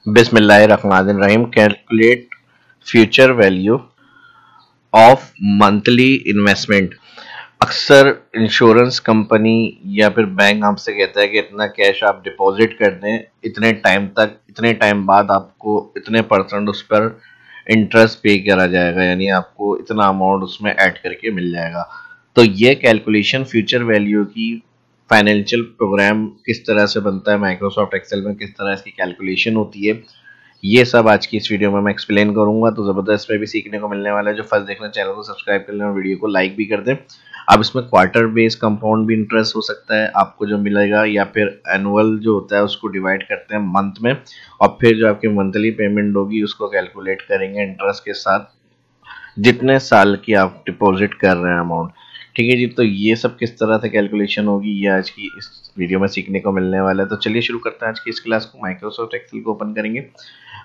बिस्मिल्लाहिर्रहमानिर्रहीम। Calculate future value of monthly investment. अक्सर insurance company या फिर बैंक आपसे कहता है कि इतना कैश आप डिपॉजिट कर दें, इतने टाइम तक, इतने टाइम बाद आपको इतने परसेंट उस पर इंटरेस्ट पे करा जाएगा, यानी आपको इतना अमाउंट उसमें ऐड करके मिल जाएगा। तो ये कैलकुलेशन फ्यूचर वैल्यू की फाइनेंशियल प्रोग्राम किस तरह से बनता है, माइक्रोसॉफ्ट एक्सेल में किस तरह इसकी कैलकुलेशन होती है, ये सब आज की इस वीडियो में मैं एक्सप्लेन करूंगा। तो ज़बरदस्त में भी सीखने को मिलने वाला है। जो फर्स्ट देखना चैनल को सब्सक्राइब कर लें और वीडियो को लाइक भी कर दें। अब इसमें क्वार्टर बेस कंपाउंड भी इंटरेस्ट हो सकता है आपको जो मिलेगा, या फिर एनुअल जो होता है उसको डिवाइड करते हैं मंथ में, और फिर जो आपकी मंथली पेमेंट होगी उसको कैलकुलेट करेंगे इंटरेस्ट के साथ, जितने साल की आप डिपॉजिट कर रहे हैं अमाउंट। ठीक है जी, तो ये सब किस तरह से कैलकुलेशन होगी ये आज की इस वीडियो में सीखने को मिलने वाला है। तो चलिए शुरू करते हैं आज की इस क्लास को। माइक्रोसॉफ्ट एक्सेल को ओपन करेंगे।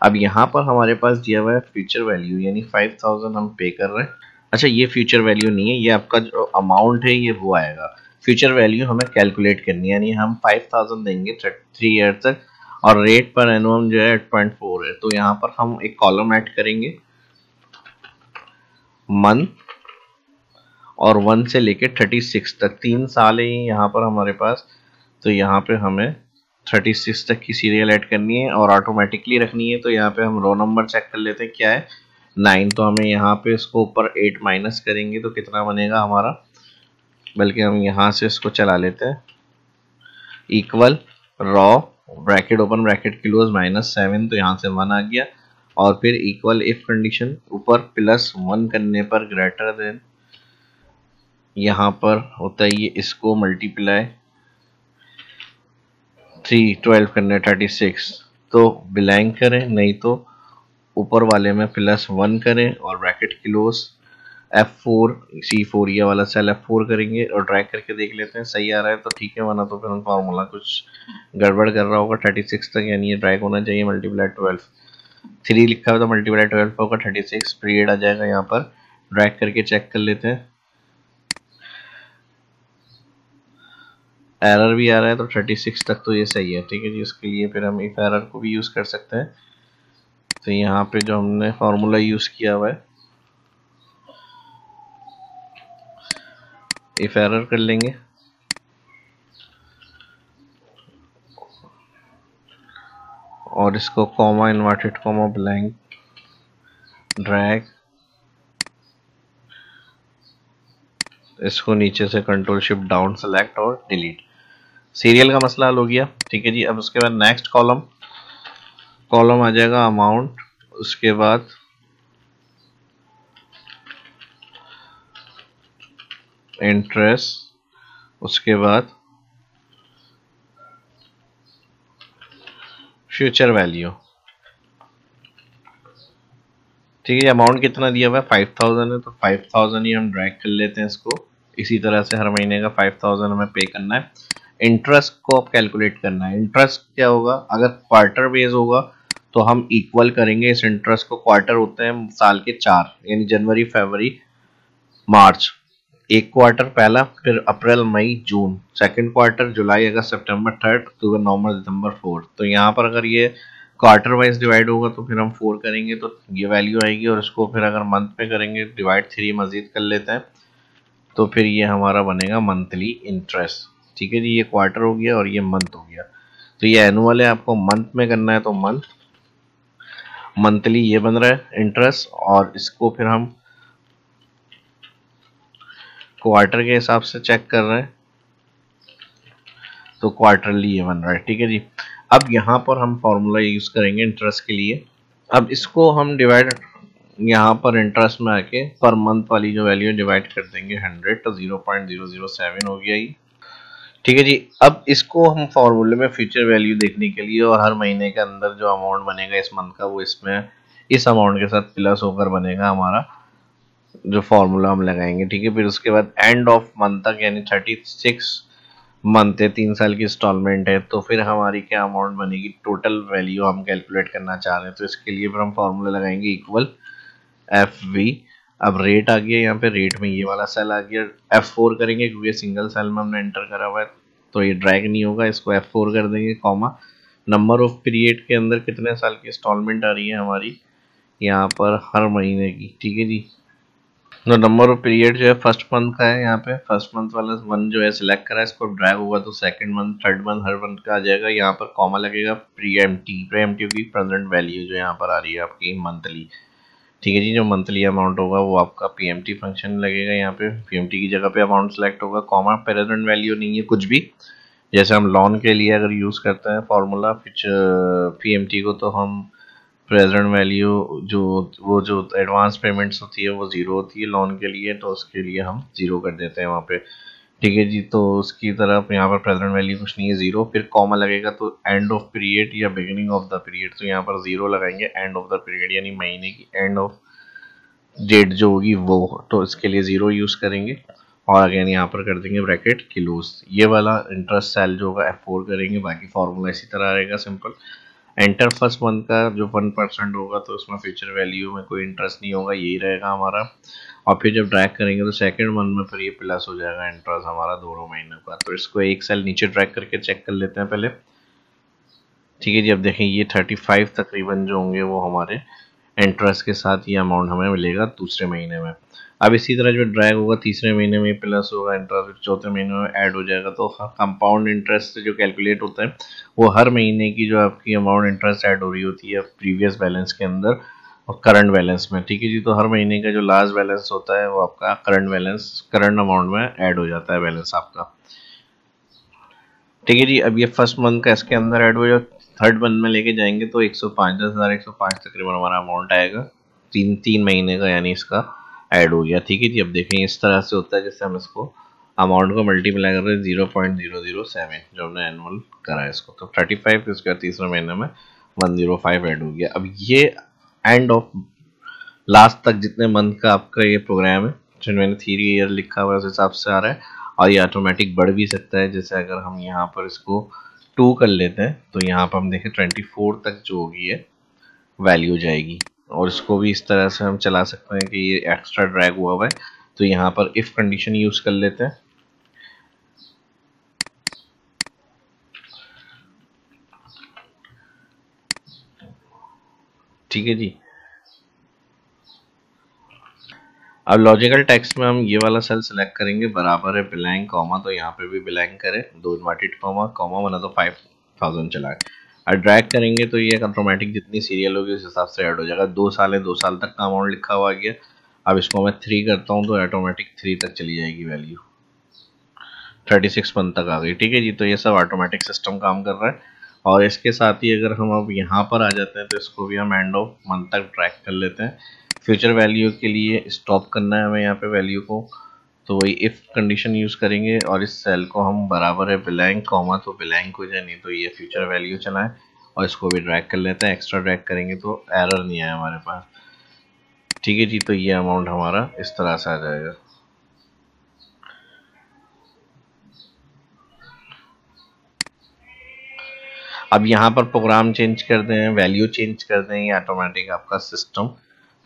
अब यहाँ पर हमारे पास दिया हुआ है फ्यूचर वैल्यू, यानी 5000 हम पे कर रहे हैं। अच्छा, ये फ्यूचर वैल्यू नहीं है, ये आपका जो अमाउंट है ये वो आएगा। फ्यूचर वैल्यू हमें कैलकुलेट करनी है, यानी हम 5000 देंगे 3 ईयर तक, और रेट पर एनुअम जो है 8.4 है। तो यहाँ पर हम एक कॉलम ऐड करेंगे मंथ, और 1 से लेके 36 तक 3 साल है यहाँ पर हमारे पास। तो यहाँ पे हमें 36 तक की सीरियल ऐड करनी है और ऑटोमेटिकली रखनी है। तो यहाँ पे हम रो नंबर चेक कर लेते हैं, क्या है 9। तो हमें यहाँ पे इसको ऊपर 8 माइनस करेंगे तो कितना बनेगा हमारा, बल्कि हम यहाँ से इसको चला लेते हैं, equal raw bracket open bracket close -7। तो यहाँ से 1 आ गया, और फिर इक्वल इफ कंडीशन ऊपर +1 करने पर ग्रेटर देन, यहाँ पर होता है ये, इसको मल्टीप्लाई 3 12 करने 36, तो बिलोंग करें, नहीं तो ऊपर वाले में +1 करें और ब्रैकेट क्लोज F4 C4 ये वाला सेल F4 करेंगे और ड्रैग करके देख लेते हैं सही आ रहा है तो ठीक है, वरना तो फिर हम फार्मूला कुछ गड़बड़ कर रहा होगा। 36 तक यानी ये ड्रैग होना चाहिए, मल्टीप्लाई 12, 3 लिखा हुआ तो मल्टीप्लाई 12 होगा 36 पीरियड आ जाएगा। यहाँ पर ड्रैग करके चेक कर लेते हैं, एरर भी आ रहा है तो 36 तक तो ये सही है। ठीक है जी, उसके लिए फिर हम इफ एरर को भी यूज़ कर सकते हैं। तो यहाँ पे जो हमने फार्मूला यूज़ किया हुआ है, इफ एरर कर लेंगे, और इसको comma inverted comma blank drag, इसको नीचे से कंट्रोल शिफ्ट डाउन सेलेक्ट और डिलीट। सीरियल का मसला हल हो गया। ठीक है जी, अब उसके बाद नेक्स्ट कॉलम आ जाएगा अमाउंट, उसके बाद इंटरेस्ट, उसके बाद फ्यूचर वैल्यू। ठीक है, अमाउंट कितना दिया हुआ है 5000 है, तो 5000 ही हम ड्रैग कर लेते हैं इसको। इसी तरह से हर महीने का 5000 हमें पे करना है। इंटरेस्ट को अब कैलकुलेट करना है। इंटरेस्ट क्या होगा, अगर क्वार्टर बेस होगा तो हम इक्वल करेंगे इस इंटरेस्ट को। क्वार्टर होते हैं साल के 4, यानी जनवरी फरवरी मार्च, एक क्वार्टर पहला, फिर अप्रैल मई जून, सेकंड क्वार्टर जुलाई अगस्त सितंबर, थर्ड अक्टूबर नवंबर दिसंबर, फोर्थ। तो यहाँ पर अगर ये क्वार्टर वाइज डिवाइड होगा तो फिर हम 4 करेंगे तो ये वैल्यू आएगी, और इसको फिर अगर मंथ में करेंगे डिवाइड 3 मजीद कर लेते हैं तो फिर ये हमारा बनेगा मंथली इंटरेस्ट। ठीक है जी, ये क्वार्टर हो गया और ये मंथ हो गया। तो ये एनुअल है, आपको मंथ में करना है तो मंथली ये बन रहा है इंटरेस्ट, और इसको फिर हम क्वार्टर के हिसाब से चेक कर रहे हैं तो क्वार्टरली ये बन रहा है। ठीक है जी, अब यहाँ पर हम फॉर्मूला यूज करेंगे इंटरेस्ट के लिए। अब इसको हम डिवाइड, यहाँ पर इंटरेस्ट में आके पर मंथ वाली जो वैल्यू डिवाइड कर देंगे 100, तो 0.007 हो गया ये। ठीक है जी, अब इसको हम फॉर्मूले में फ्यूचर वैल्यू देखने के लिए, और हर महीने के अंदर जो अमाउंट बनेगा इस मंथ का, वो इसमें इस अमाउंट के साथ प्लस होकर बनेगा हमारा जो फॉर्मूला हम लगाएंगे। ठीक है, फिर उसके बाद एंड ऑफ मंथ तक, यानी 36 मंथ है, 3 साल की इंस्टॉलमेंट है, तो फिर हमारी क्या अमाउंट बनेगी, टोटल वैल्यू हम कैलकुलेट करना चाह रहे हैं। तो इसके लिए फिर हम फॉर्मूला लगाएंगे इक्वल FV। अब रेट आ गया, यहाँ पे रेट में ये वाला सेल आ गया, F4 करेंगे क्योंकि सिंगल सेल में हमने एंटर करा हुआ है तो ये ड्रैग नहीं होगा, इसको F4 कर देंगे, कॉमा नंबर ऑफ पीरियड के अंदर कितने साल की इंस्टॉलमेंट आ रही है हमारी यहाँ पर हर महीने की, ठीक है जी। तो नंबर ऑफ पीरियड जो है फर्स्ट मंथ का है, यहाँ पे फर्स्ट मंथ वाला मंथ जो है सिलेक्ट करा है, इसको ड्रैग होगा तो सेकंड मंथ, थर्ड मंथ, हर मंथ का आ जाएगा। यहाँ पर कॉमा लगेगा प्रीएम्प्टिव की प्रेजेंट वैल्यू जो यहाँ पर आ रही है आपकी मंथली, ठीक है जी। जो मंथली अमाउंट होगा वो आपका पीएमटी फंक्शन लगेगा, यहाँ पे पीएमटी की जगह पे अमाउंट सेलेक्ट होगा, कॉमा प्रेजेंट वैल्यू नहीं है कुछ भी। जैसे हम लोन के लिए अगर यूज करते हैं फॉर्मूला पीएमटी को, तो हम प्रेजेंट वैल्यू जो एडवांस पेमेंट्स होती है वो जीरो होती है लोन के लिए, तो उसके लिए हम जीरो कर देते हैं वहाँ पे, ठीक है जी। तो उसकी तरफ यहाँ पर प्रेजेंट वैल्यू कुछ नहीं है, जीरो, फिर कॉमा लगेगा तो एंड ऑफ पीरियड या बिगिनिंग ऑफ द पीरियड, तो यहाँ पर जीरो लगाएंगे, एंड ऑफ द पीरियड यानी महीने की एंड ऑफ डेट जो होगी वो, तो इसके लिए जीरो यूज करेंगे। और अगेन यहाँ पर कर देंगे ब्रैकेट क्लोज। ये वाला इंटरेस्ट सेल जो होगा F4 करेंगे, बाकी फॉर्मूला इसी तरह रहेगा सिंपल। एंटर फर्स्ट मंथ का जो 1% होगा तो उसमें फ्यूचर वैल्यू में कोई इंटरेस्ट नहीं होगा, यही रहेगा हमारा। और फिर जब ड्रैग करेंगे तो सेकंड मंथ में फिर ये प्लस हो जाएगा इंटरेस्ट हमारा दोनों महीनों का। तो इसको एक सेल नीचे ड्रैग करके चेक कर लेते हैं पहले, ठीक है जी। अब देखें ये 35 तकरीबन जो होंगे वो हमारे इंटरेस्ट के साथ ये अमाउंट हमें मिलेगा दूसरे महीने में। अब इसी तरह जो ड्रैग होगा तीसरे महीने में प्लस होगा इंटरेस्ट, चौथे महीने में ऐड हो जाएगा। तो कंपाउंड इंटरेस्ट जो कैलकुलेट होता है वो हर महीने की जो आपकी अमाउंट इंटरेस्ट ऐड हो रही होती है प्रीवियस बैलेंस के अंदर और करंट बैलेंस में, ठीक है जी। तो हर महीने का जो लास्ट बैलेंस होता है वो आपका करंट बैलेंस, करंट अमाउंट में ऐड हो जाता है बैलेंस आपका, ठीक है जी। अब ये फर्स्ट मंथ का इसके अंदर ऐड हो जाए, थर्ड मंथ में लेके जाएंगे तो 105, 10,105 तकरीबन हमारा अमाउंट आएगा तीन तीन महीने का, यानी इसका ऐड हो गया, ठीक है जी। अब देखें इस तरह से होता है जैसे हम इसको अमाउंट को मल्टीप्लाई कर रहे हैं 0.007 जो हमने एनुअल करा है इसको, तो 35 इसका तीसरे महीने में 105 ऐड हो गया। अब ये एंड ऑफ लास्ट तक जितने मंथ का आपका ये प्रोग्राम है जो मैंने 3 ईयर लिखा हुआ है उस हिसाब से आ रहा है, और ये ऑटोमेटिक बढ़ भी सकता है। जैसे अगर हम यहाँ पर इसको 2 कर लेते हैं तो यहाँ पर हम देखें 24 तक जो होगी है वैल्यू जाएगी। और इसको भी इस तरह से हम चला सकते हैं कि ये एक्स्ट्रा ड्रैग हुआ है, तो यहाँ पर इफ कंडीशन यूज कर लेते हैं, ठीक है जी। अब लॉजिकल टेक्स्ट में हम ये वाला सेल सेलेक्ट करेंगे, बराबर है ब्लैंक कॉमा, तो यहाँ पे भी ब्लैंक करें, दो इन्वर्टेड कॉमा कॉमा बना तो 5000 चला है। और ड्रैग करेंगे तो ये ऑटोमेटिक जितनी सीरियल होगी उस हिसाब से ऐड हो जाएगा। 2 साल है, 2 साल तक का अमाउंट लिखा हुआ गया। अब इसको मैं 3 करता हूँ तो ऑटोमेटिक 3 तक चली जाएगी वैल्यू, 36 मंथ तक आ गई, ठीक है जी। तो ये सब ऑटोमेटिक सिस्टम काम कर रहा है। और इसके साथ ही अगर हम अब यहाँ पर आ जाते हैं तो इसको भी हम एंड ऑफ मंथ तक ट्रैक कर लेते हैं। फ्यूचर वैल्यू के लिए स्टॉप करना है हमें यहाँ पे वैल्यू को, तो वही इफ कंडीशन यूज करेंगे और इस सेल को हम बराबर है ब्लैंक कॉमा, तो ब्लैंक हो जाए, नहीं तो ये फ्यूचर वैल्यू चलाएं। और इसको भी ड्रैग कर लेते हैं, एक्स्ट्रा ड्रैग करेंगे तो एरर नहीं आया हमारे पास, ठीक है जी। तो ये अमाउंट हमारा इस तरह से आ जाएगा। अब यहाँ पर प्रोग्राम चेंज कर दें, वैल्यू चेंज कर दें, या ऑटोमेटिक आपका सिस्टम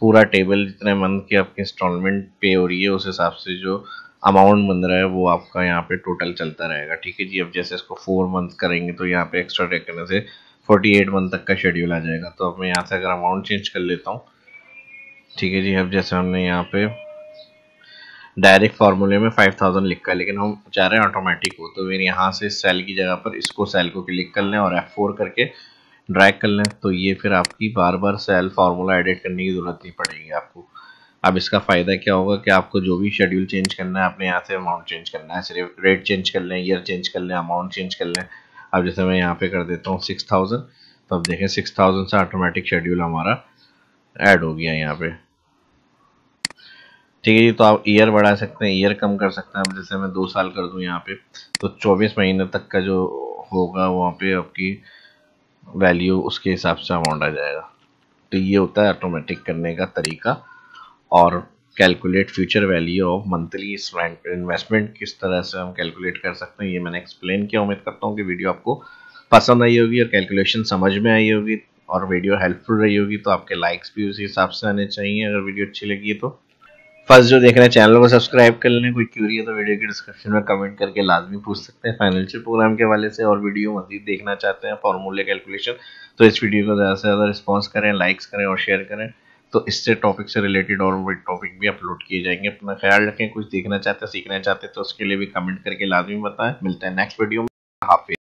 पूरा टेबल जितने मंथ की आपकी इंस्टॉलमेंट पे हो रही है उस हिसाब से जो अमाउंट बन रहा है वो आपका यहाँ पे टोटल चलता रहेगा, ठीक है जी। अब जैसे इसको 4 मंथ करेंगे तो यहाँ पे एक्स्ट्रा टेक करने से 48 मंथ तक का शेड्यूल आ जाएगा। तो अब मैं यहाँ से अगर अमाउंट चेंज कर लेता हूँ, ठीक है जी। अब जैसे हमने यहाँ पे डायरेक्ट फार्मूले में 5000 लिखा है, लेकिन हम चाह रहे हैं ऑटोमेटिक हो, तो फिर यहाँ से सेल की जगह पर इसको सेल को क्लिक कर लें और F4 करके ड्रैग कर लें, तो ये फिर आपकी बार बार सेल फार्मूला एडिट करने की ज़रूरत नहीं पड़ेगी आपको। अब इसका फ़ायदा क्या होगा कि आपको जो भी शेड्यूल चेंज करना है अपने यहाँ से अमाउंट चेंज करना है, सिर्फ रेट चेंज कर लें, ईयर चेंज कर लें, अमाउंट चेंज कर लें। अब जैसे मैं यहाँ पे कर देता हूँ 6000, तो अब देखें 6000 से ऑटोमेटिक शेड्यूल हमारा ऐड हो गया यहाँ पे, ठीक है जी। तो आप ईयर बढ़ा सकते हैं, ईयर कम कर सकते हैं। अब जैसे मैं 2 साल कर दूं यहाँ पे, तो 24 महीने तक का जो होगा वहाँ पे आपकी वैल्यू उसके हिसाब से अमाउंट आ जाएगा। तो ये होता है ऑटोमेटिक करने का तरीका। और calculate future value of monthly investment किस तरह से हम कैलकुलेट कर सकते हैं, ये मैंने एक्सप्लेन किया। उम्मीद करता हूँ कि वीडियो आपको पसंद आई होगी और कैलकुलेशन समझ में आई होगी और वीडियो हेल्पफुल रही होगी। तो आपके लाइक्स भी उसी हिसाब से आने चाहिए अगर वीडियो अच्छी लगी है तो। फर्स्ट जो देख रहे हैं चैनल को सब्सक्राइब कर लें। कोई क्यूरी है तो वीडियो के डिस्क्रिप्शन में कमेंट करके लाजमी पूछ सकते हैं फाइनेंशियल प्रोग्राम के हवाले से, और वीडियो मजीद देखना चाहते हैं फार्मूले कैलकुलेशन तो इस वीडियो को ज़्यादा से ज़्यादा रिस्पॉन्स करें, लाइक्स करें और शेयर करें, तो इससे टॉपिक से रिलेटेड और भी टॉपिक भी अपलोड किए जाएंगे। अपना ख्याल रखें। कुछ देखना चाहते हैं, सीखना चाहते हैं तो उसके लिए भी कमेंट करके लाजमी बताएं। मिलते हैं नेक्स्ट वीडियो में। हाफिज़।